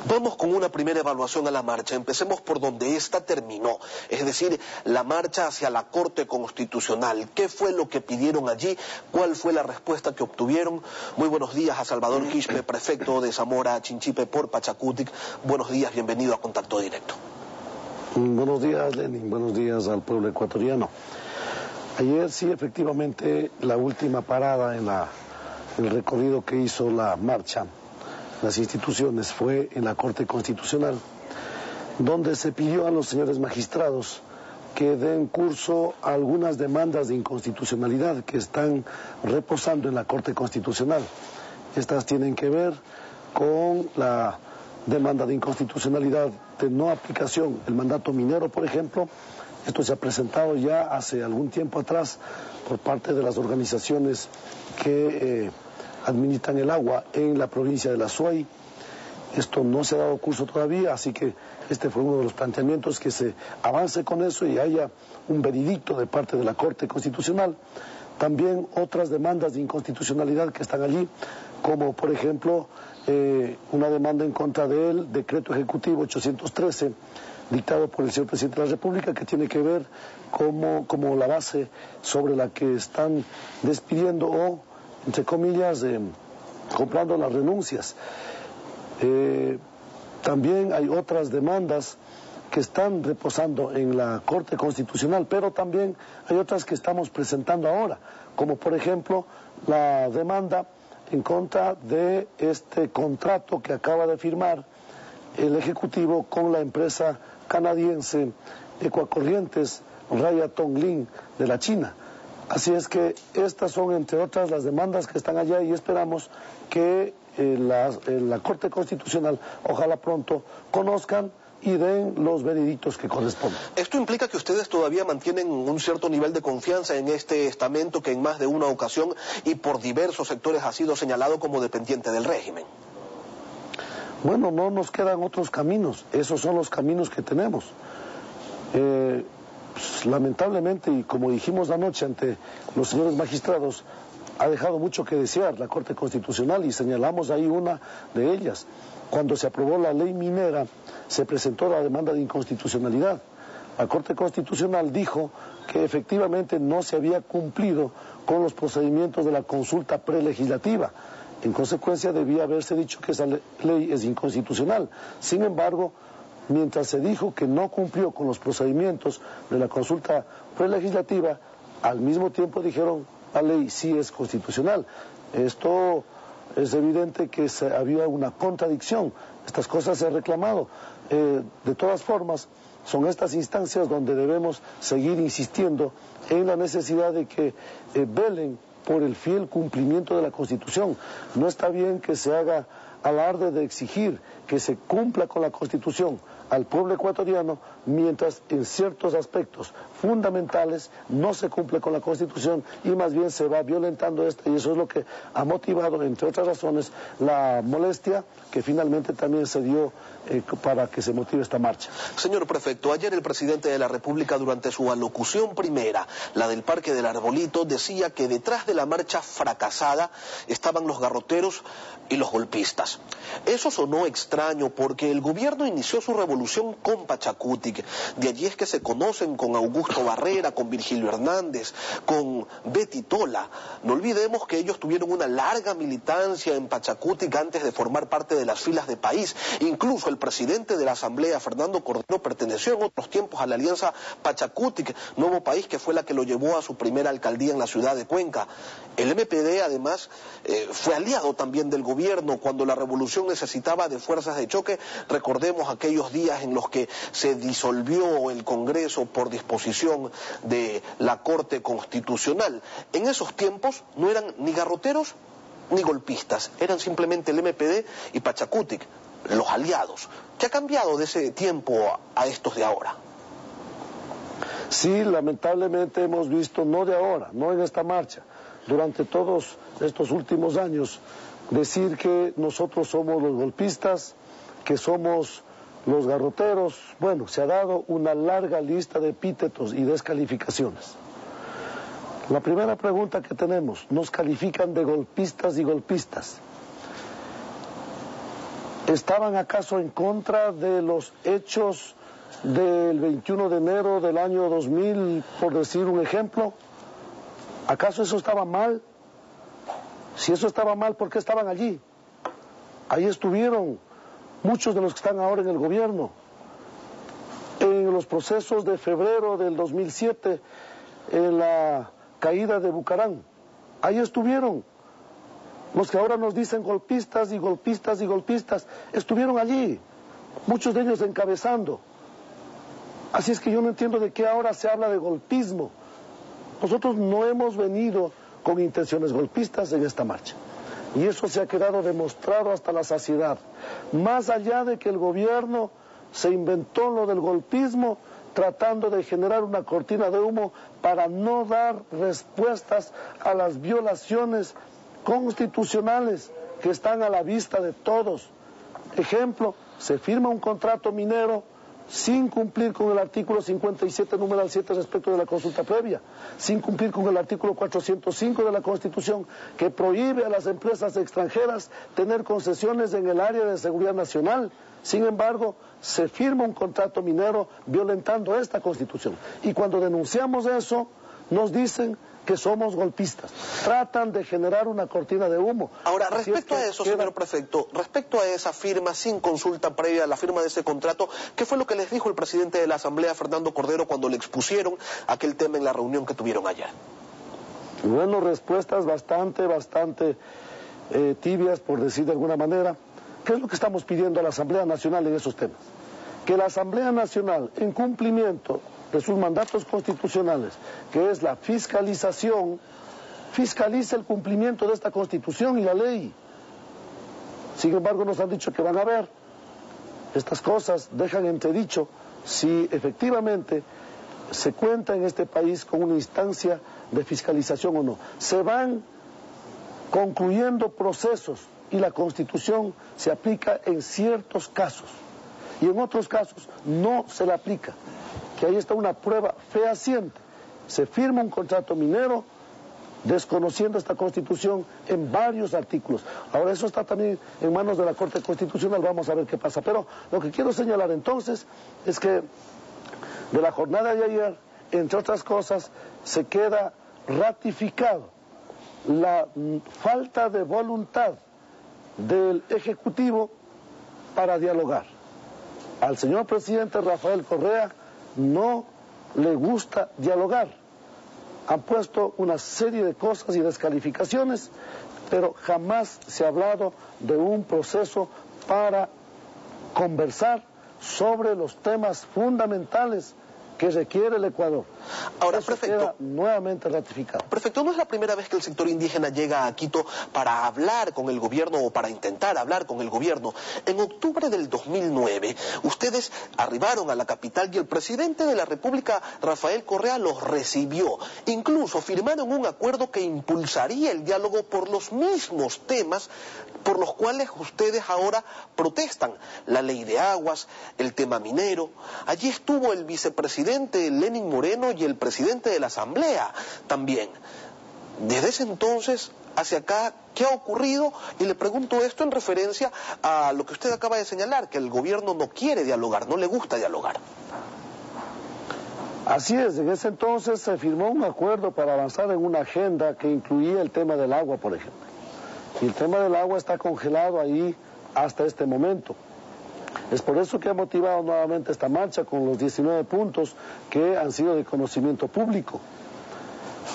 Vamos con una primera evaluación a la marcha. Empecemos por donde esta terminó, es decir, la marcha hacia la Corte Constitucional. ¿Qué fue lo que pidieron allí? ¿Cuál fue la respuesta que obtuvieron? Muy buenos días a Salvador Quispe, prefecto de Zamora Chinchipe por Pachacutic. Buenos días, bienvenido a Contacto Directo. Buenos días, Lenin. Buenos días al pueblo ecuatoriano. Ayer sí, efectivamente, la última parada en el recorrido que hizo la marcha, las instituciones, fue en la Corte Constitucional, donde se pidió a los señores magistrados que den curso a algunas demandas de inconstitucionalidad que están reposando en la Corte Constitucional. Estas tienen que ver con la demanda de inconstitucionalidad de no aplicación del mandato minero, por ejemplo. Esto se ha presentado ya hace algún tiempo atrás por parte de las organizaciones que administran el agua en la provincia de la Suay. Esto no se ha dado curso todavía, así que este fue uno de los planteamientos, que se avance con eso y haya un veredicto de parte de la Corte Constitucional. También otras demandas de inconstitucionalidad que están allí, como por ejemplo una demanda en contra del decreto ejecutivo 813, dictado por el señor presidente de la República, que tiene que ver como la base sobre la que están despidiendo o, entre comillas, comprando las renuncias. También hay otras demandas que están reposando en la Corte Constitucional, pero también hay otras que estamos presentando ahora, como por ejemplo la demanda en contra de este contrato que acaba de firmar el Ejecutivo con la empresa canadiense Ecuacorrientes Raya Tongling de la China. Así es que estas son, entre otras, las demandas que están allá, y esperamos que la Corte Constitucional, ojalá pronto, conozcan y den los veredictos que corresponden. ¿Esto implica que ustedes todavía mantienen un cierto nivel de confianza en este estamento que en más de una ocasión y por diversos sectores ha sido señalado como dependiente del régimen? Bueno, no nos quedan otros caminos, esos son los caminos que tenemos. Lamentablemente, y como dijimos anoche ante los señores magistrados, ha dejado mucho que desear la Corte Constitucional, y señalamos ahí una de ellas. Cuando se aprobó la ley minera, se presentó la demanda de inconstitucionalidad. La Corte Constitucional dijo que efectivamente no se había cumplido con los procedimientos de la consulta prelegislativa. En consecuencia, debía haberse dicho que esa ley es inconstitucional. Sin embargo, mientras se dijo que no cumplió con los procedimientos de la consulta prelegislativa, al mismo tiempo dijeron la ley sí es constitucional. Esto es evidente que había una contradicción. Estas cosas se han reclamado. De todas formas, son estas instancias donde debemos seguir insistiendo en la necesidad de que velen por el fiel cumplimiento de la Constitución. No está bien que se haga alarde de exigir que se cumpla con la Constitución al pueblo ecuatoriano, mientras en ciertos aspectos fundamentales no se cumple con la Constitución y más bien se va violentando esta, y eso es lo que ha motivado, entre otras razones, la molestia que finalmente también se dio para que se motive esta marcha. Señor prefecto, ayer el presidente de la República, durante su alocución primera, la del Parque del Arbolito, decía que detrás de la marcha fracasada estaban los garroteros y los golpistas. Eso sonó extraño porque el gobierno inició su revolución con Pachacutic. De allí es que se conocen con Augusto Barrera, con Virgilio Hernández, con Betty Tola. No olvidemos que ellos tuvieron una larga militancia en Pachacutic antes de formar parte de las filas de País. Incluso el presidente de la Asamblea, Fernando Cordero, perteneció en otros tiempos a la alianza Pachacutic Nuevo País, que fue la que lo llevó a su primera alcaldía en la ciudad de Cuenca. El MPD, además, fue aliado también del gobierno cuando la revolución necesitaba de fuerzas de choque. Recordemos aquellos días en los que se disolvió el Congreso por disposición de la Corte Constitucional. En esos tiempos no eran ni garroteros ni golpistas, eran simplemente el MPD y Pachacutic, los aliados. ¿Qué ha cambiado de ese tiempo a estos de ahora? Sí, lamentablemente hemos visto, no de ahora, no en esta marcha, durante todos estos últimos años, decir que nosotros somos los golpistas, que somos los garroteros. Bueno, se ha dado una larga lista de epítetos y descalificaciones. La primera pregunta que tenemos, nos califican de golpistas y golpistas. ¿Estaban acaso en contra de los hechos del 21 de enero del año 2000, por decir un ejemplo? ¿Acaso eso estaba mal? Si eso estaba mal, ¿por qué estaban allí? Ahí estuvieron muchos de los que están ahora en el gobierno. En los procesos de febrero del 2007, en la caída de Bucarán, ahí estuvieron. Los que ahora nos dicen golpistas y golpistas y golpistas, estuvieron allí, muchos de ellos encabezando. Así es que yo no entiendo de qué ahora se habla de golpismo. Nosotros no hemos venido con intenciones golpistas en esta marcha. Y eso se ha quedado demostrado hasta la saciedad. Más allá de que el gobierno se inventó lo del golpismo, tratando de generar una cortina de humo para no dar respuestas a las violaciones constitucionales que están a la vista de todos. Ejemplo, se firma un contrato minero sin cumplir con el artículo 57, numeral 7 respecto de la consulta previa, sin cumplir con el artículo 405 de la Constitución, que prohíbe a las empresas extranjeras tener concesiones en el área de seguridad nacional. Sin embargo, se firma un contrato minero violentando esta Constitución. Y cuando denunciamos eso, nos dicen que somos golpistas. Tratan de generar una cortina de humo. Ahora, respecto a eso, señor prefecto, respecto a esa firma sin consulta previa, la firma de ese contrato, ¿qué fue lo que les dijo el presidente de la Asamblea, Fernando Cordero, cuando le expusieron aquel tema en la reunión que tuvieron ayer? Bueno, respuestas bastante tibias, por decir de alguna manera. ¿Qué es lo que estamos pidiendo a la Asamblea Nacional en esos temas? Que la Asamblea Nacional, en cumplimiento de sus mandatos constitucionales, que es la fiscalización, fiscalice el cumplimiento de esta Constitución y la ley. Sin embargo, nos han dicho que van a ver. Estas cosas dejan entredicho si efectivamente se cuenta en este país con una instancia de fiscalización o no. Se van concluyendo procesos y la Constitución se aplica en ciertos casos y en otros casos no se la aplica. Que ahí está una prueba fehaciente. Se firma un contrato minero desconociendo esta Constitución en varios artículos. Ahora eso está también en manos de la Corte Constitucional, vamos a ver qué pasa. Pero lo que quiero señalar entonces es que de la jornada de ayer, entre otras cosas, se queda ratificado la falta de voluntad del Ejecutivo para dialogar. Al señor presidente Rafael Correa no le gusta dialogar. Han puesto una serie de cosas y descalificaciones, pero jamás se ha hablado de un proceso para conversar sobre los temas fundamentales que requiere el Ecuador. Ahora, eso prefecto, queda nuevamente ratificado. Prefecto, no es la primera vez que el sector indígena llega a Quito para hablar con el gobierno o para intentar hablar con el gobierno. En octubre del 2009, ustedes arribaron a la capital y el presidente de la República, Rafael Correa, los recibió. Incluso firmaron un acuerdo que impulsaría el diálogo por los mismos temas por los cuales ustedes ahora protestan. La ley de aguas, el tema minero. Allí estuvo el vicepresidente Lenín Moreno y el presidente de la Asamblea también. Desde ese entonces hacia acá, ¿qué ha ocurrido? Y le pregunto esto en referencia a lo que usted acaba de señalar, que el gobierno no quiere dialogar, no le gusta dialogar. Así es, en ese entonces se firmó un acuerdo para avanzar en una agenda que incluía el tema del agua, por ejemplo. Y el tema del agua está congelado ahí hasta este momento. Es por eso que ha motivado nuevamente esta marcha con los 19 puntos que han sido de conocimiento público.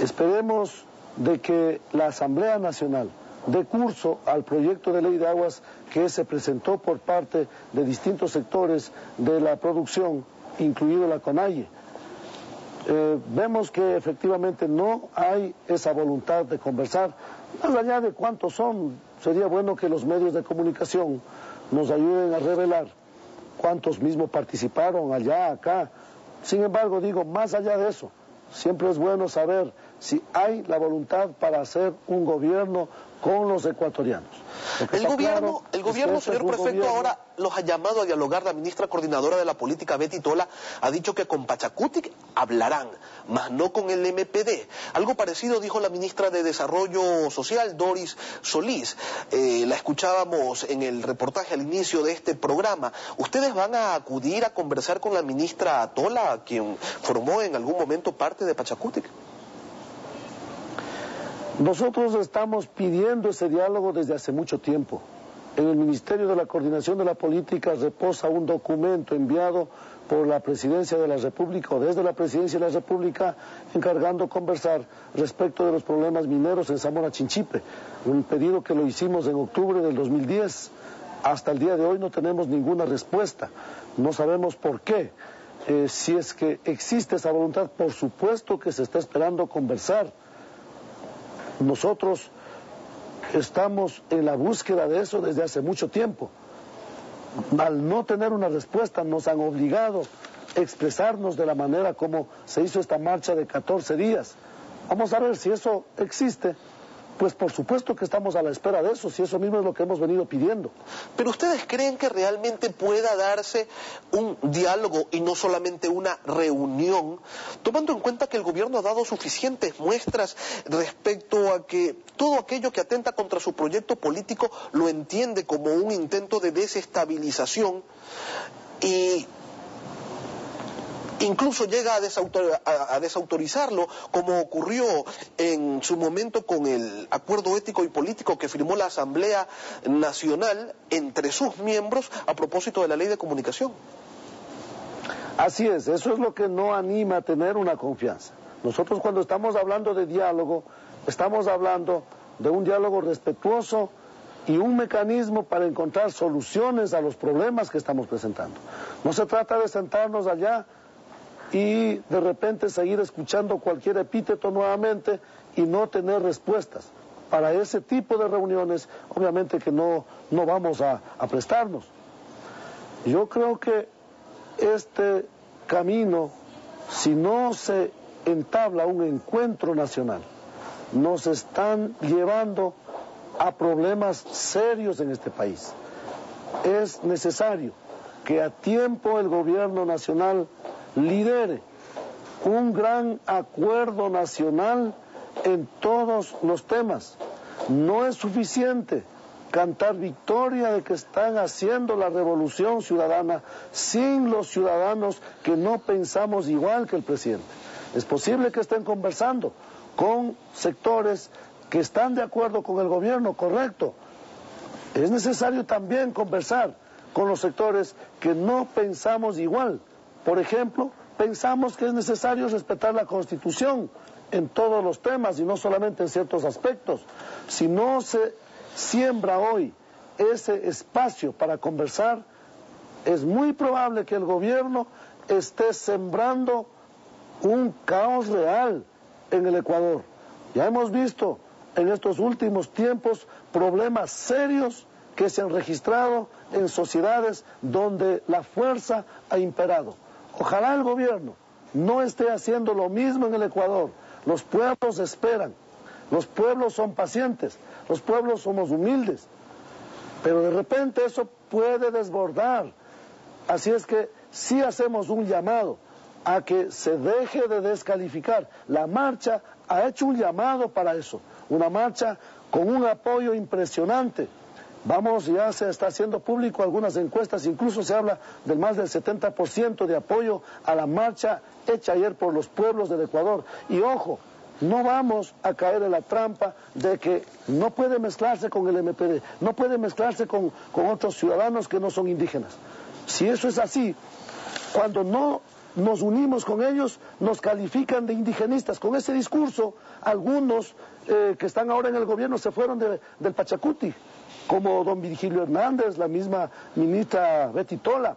Esperemos de que la Asamblea Nacional dé curso al proyecto de ley de aguas que se presentó por parte de distintos sectores de la producción, incluido la CONAIE. Vemos que efectivamente no hay esa voluntad de conversar. Más allá de cuántos son, sería bueno que los medios de comunicación nos ayuden a revelar cuántos mismos participaron allá, acá. Sin embargo, digo, más allá de eso, siempre es bueno saber si hay la voluntad para hacer un gobierno con los ecuatorianos. El gobierno, señor prefecto, ahora los ha llamado a dialogar. La ministra coordinadora de la política, Betty Tola, ha dicho que con Pachacutic hablarán, mas no con el MPD. Algo parecido dijo la ministra de Desarrollo Social, Doris Solís. La escuchábamos en el reportaje al inicio de este programa. ¿Ustedes van a acudir a conversar con la ministra Tola, quien formó en algún momento parte de Pachacutic? Nosotros estamos pidiendo ese diálogo desde hace mucho tiempo. En el Ministerio de la Coordinación de la Política reposa un documento enviado por la Presidencia de la República o desde la Presidencia de la República encargando conversar respecto de los problemas mineros en Zamora Chinchipe. Un pedido que lo hicimos en octubre del 2010. Hasta el día de hoy no tenemos ninguna respuesta. No sabemos por qué. Si es que existe esa voluntad, por supuesto que se está esperando conversar. Nosotros estamos en la búsqueda de eso desde hace mucho tiempo. Al no tener una respuesta nos han obligado a expresarnos de la manera como se hizo esta marcha de 14 días. Vamos a ver si eso existe. Pues por supuesto que estamos a la espera de eso, si eso mismo es lo que hemos venido pidiendo. ¿Pero ustedes creen que realmente pueda darse un diálogo y no solamente una reunión, tomando en cuenta que el gobierno ha dado suficientes muestras respecto a que todo aquello que atenta contra su proyecto político lo entiende como un intento de desestabilización y incluso llega a desautorizarlo, como ocurrió en su momento con el acuerdo ético y político que firmó la Asamblea Nacional entre sus miembros a propósito de la ley de comunicación? Así es, eso es lo que no anima a tener una confianza. Nosotros cuando estamos hablando de diálogo, estamos hablando de un diálogo respetuoso y un mecanismo para encontrar soluciones a los problemas que estamos presentando. No se trata de sentarnos allá y de repente seguir escuchando cualquier epíteto nuevamente y no tener respuestas. Para ese tipo de reuniones, obviamente que no vamos a prestarnos. Yo creo que este camino, si no se entabla un encuentro nacional, nos están llevando a problemas serios en este país. Es necesario que a tiempo el gobierno nacional lidere un gran acuerdo nacional en todos los temas. No es suficiente cantar victoria de que están haciendo la revolución ciudadana sin los ciudadanos que no pensamos igual que el presidente. Es posible que estén conversando con sectores que están de acuerdo con el gobierno, correcto. Es necesario también conversar con los sectores que no pensamos igual. Por ejemplo, pensamos que es necesario respetar la Constitución en todos los temas y no solamente en ciertos aspectos. Si no se siembra hoy ese espacio para conversar, es muy probable que el gobierno esté sembrando un caos real en el Ecuador. Ya hemos visto en estos últimos tiempos problemas serios que se han registrado en sociedades donde la fuerza ha imperado. Ojalá el gobierno no esté haciendo lo mismo en el Ecuador. Los pueblos esperan, los pueblos son pacientes, los pueblos somos humildes, pero de repente eso puede desbordar. Así es que sí hacemos un llamado a que se deje de descalificar. La marcha ha hecho un llamado para eso, una marcha con un apoyo impresionante. Ya se está haciendo público algunas encuestas, incluso se habla del más del 70% de apoyo a la marcha hecha ayer por los pueblos del Ecuador. Y ojo, no vamos a caer en la trampa de que no puede mezclarse con el MPD, no puede mezclarse con otros ciudadanos que no son indígenas. Si eso es así, cuando no nos unimos con ellos, nos califican de indigenistas. Con ese discurso, algunos que están ahora en el gobierno se fueron del Pachacuti, como don Virgilio Hernández, la misma ministra Betty Tola.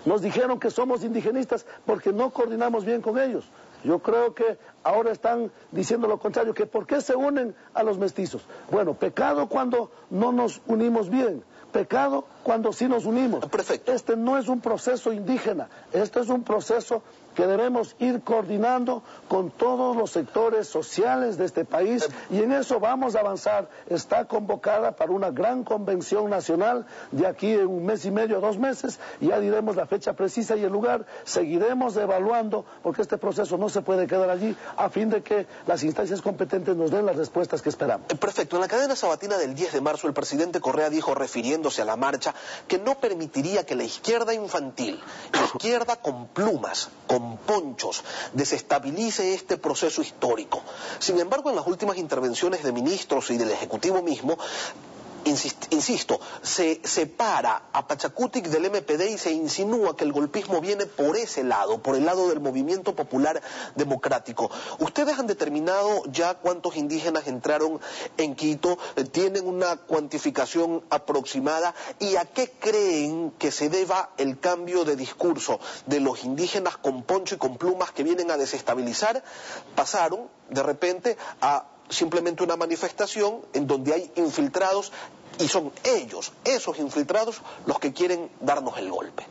Nos dijeron que somos indigenistas porque no coordinamos bien con ellos. Yo creo que ahora están diciendo lo contrario, que ¿por qué se unen a los mestizos? Bueno, pecado cuando no nos unimos bien, pecado cuando sí nos unimos. Perfecto. Este no es un proceso indígena, este es un proceso que debemos ir coordinando con todos los sectores sociales de este país y en eso vamos a avanzar. Está convocada para una gran convención nacional de aquí en 1 mes y medio, 2 meses, ya diremos la fecha precisa y el lugar. Seguiremos evaluando porque este proceso no se puede quedar allí a fin de que las instancias competentes nos den las respuestas que esperamos. Perfecto. En la cadena sabatina del 10 de marzo el presidente Correa dijo, refiriéndose a la marcha, que no permitiría que la izquierda infantil, la izquierda con plumas, con ponchos, desestabilice este proceso histórico. Sin embargo, en las últimas intervenciones de ministros y del Ejecutivo mismo, insisto, se separa a Pachacutic del MPD y se insinúa que el golpismo viene por ese lado, por el lado del movimiento popular democrático. ¿Ustedes han determinado ya cuántos indígenas entraron en Quito? ¿Tienen una cuantificación aproximada? ¿Y a qué creen que se deba el cambio de discurso de los indígenas con poncho y con plumas que vienen a desestabilizar? Pasaron de repente a simplemente una manifestación en donde hay infiltrados y son ellos, esos infiltrados, los que quieren darnos el golpe.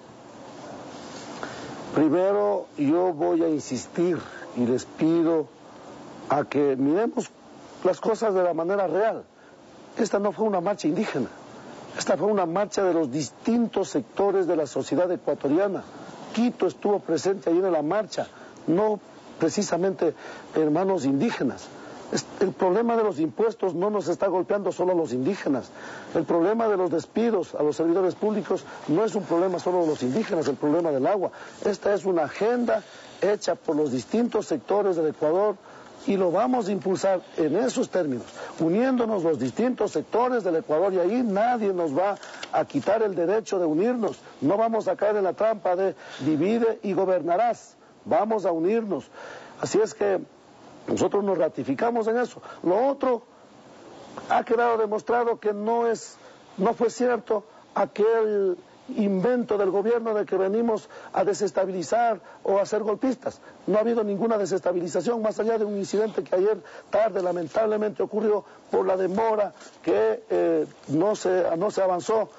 Primero, yo voy a insistir y les pido a que miremos las cosas de la manera real. Esta no fue una marcha indígena, esta fue una marcha de los distintos sectores de la sociedad ecuatoriana. Quito estuvo presente ahí en la marcha, no precisamente hermanos indígenas. El problema de los impuestos no nos está golpeando solo a los indígenas. El problema de los despidos a los servidores públicos no es un problema solo de los indígenas, el problema del agua. Esta es una agenda hecha por los distintos sectores del Ecuador y lo vamos a impulsar en esos términos, uniéndonos los distintos sectores del Ecuador, y ahí nadie nos va a quitar el derecho de unirnos. No vamos a caer en la trampa de divide y gobernarás. Vamos a unirnos. Así es que nosotros nos ratificamos en eso. Lo otro, ha quedado demostrado que no fue cierto aquel invento del gobierno de que venimos a desestabilizar o a ser golpistas. No ha habido ninguna desestabilización, más allá de un incidente que ayer tarde lamentablemente ocurrió por la demora que no se avanzó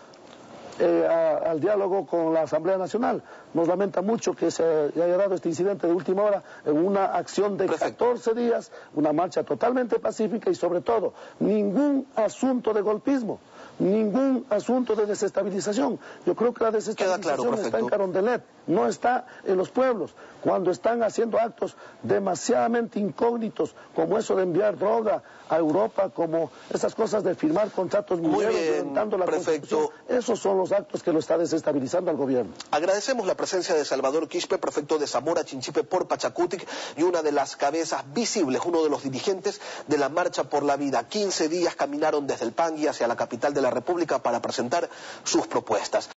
al diálogo con la Asamblea Nacional. Nos lamenta mucho que se haya dado este incidente de última hora en una acción de 14 días, una marcha totalmente pacífica y sobre todo ningún asunto de golpismo, ningún asunto de desestabilización. Yo creo que la desestabilización está en Carondelet, no está en los pueblos, cuando están haciendo actos demasiadamente incógnitos, como eso de enviar droga a Europa, como esas cosas de firmar contratos mineros, violentando la Constitución. Esos son los actos que lo está desestabilizando al gobierno. Agradecemos la presencia de Salvador Quispe, prefecto de Zamora Chinchipe por Pachacutic y una de las cabezas visibles, uno de los dirigentes de la Marcha por la Vida. 15 días caminaron desde el Pangui hacia la capital de la República para presentar sus propuestas.